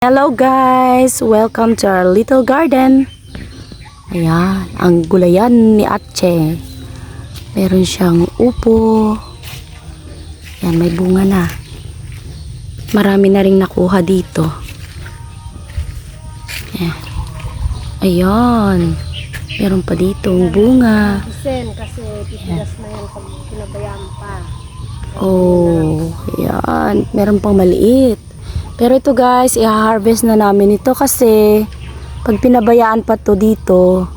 Hello guys! Welcome to our little garden. Ayan, ang gulayan ni Atche. Meron siyang upo. Ayan, may bunga na. Marami na rin nakuha dito. Ayan. Ayan. Meron pa ditong bunga. Kasi titigas na yan pag pinabayaan pa. Oh, ayan. Meron pang maliit. Pero ito guys, i-harvest na namin ito kasi pag pinabayaan pa to dito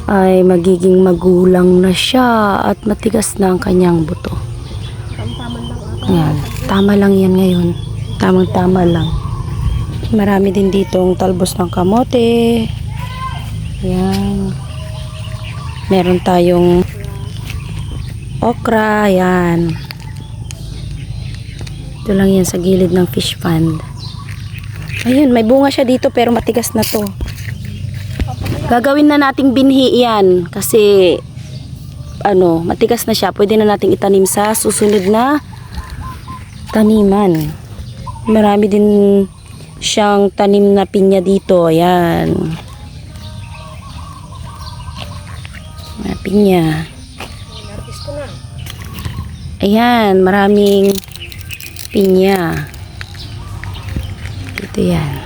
ay magiging magulang na siya at matigas na ang kanyang buto. Ayan, tama lang yan ngayon. Tamang-tama lang. Marami din ditong talbos ng kamote. Ayan. Meron tayong okra. Ayan. Ito lang yan sa gilid ng fish pond. Ayun, may bunga siya dito pero matigas na to. Gagawin na nating binhi yan kasi matigas na siya. Pwede na nating itanim sa susunod na taniman. Marami din siyang tanim na pinya dito. Ayan. Pinya. Ayan, maraming pinya. Ito yan.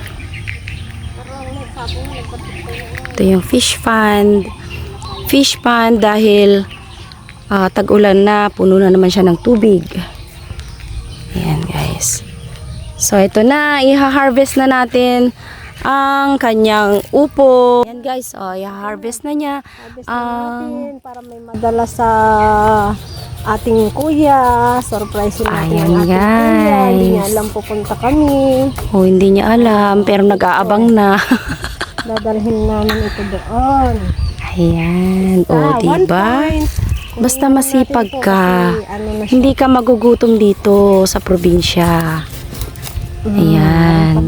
Ito yung fish pond. Fish pond dahil tag-ulan na, puno na naman siya ng tubig. Ayan guys. So ito na, i-harvest na natin ang kanyang upo. Ayan guys, i-harvest na niya. Harvest na natin para may madala sa ating kuya. Surprise natin ang ating kuya. Hindi niya alam pupunta kami. Hindi niya alam pero nag-aabang na. Dadalhin namin ito doon. Ayan. Diba? Basta masipag ka. Hindi ka magugutom dito sa probinsya. Ayan.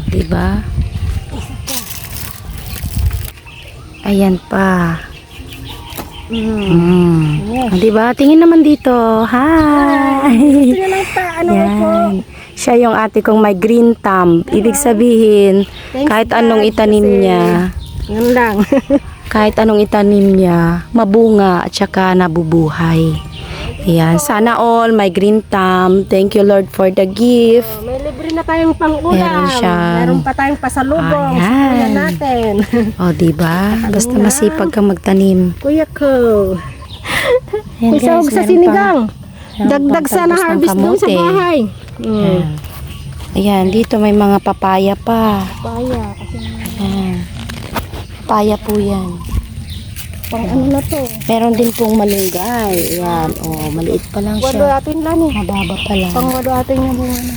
Diba? Ayan pa. Diba? Tingin naman dito. Hi! Yan. Siya yung ate kong may green thumb. Ibig sabihin, kahit anong itanim niya, yun lang. kahit anong itanim niya, mabunga at saka nabubuhay. Ayan. Sana all may green thumb. Thank you Lord for the gift. May libre na tayong pang-ulam. Meron pa tayong pasalubong sa kuya natin. Diba? Basta masipag kang magtanim. Kuya ko. May sahog sa sinigang. Dagdag sana harvest doon sa bahay. Ayan, dito may mga papaya pa. Papaya. Ayan. Papaya po yan. Pang ano na to? Meron din pong malunggay. Ayan, maliit pa lang Wado siya. atin lang eh. Mababa pa lang. Pang wado atin yung bunga na.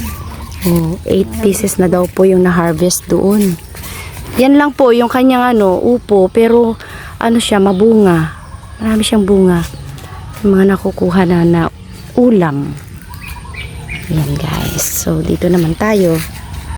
8 pieces na daw po yung na-harvest doon. Yan lang po yung kanyang upo. Pero siya, mabunga. Marami siyang bunga. Yung mga nakukuha na ulam. Yan guys. So dito naman tayo.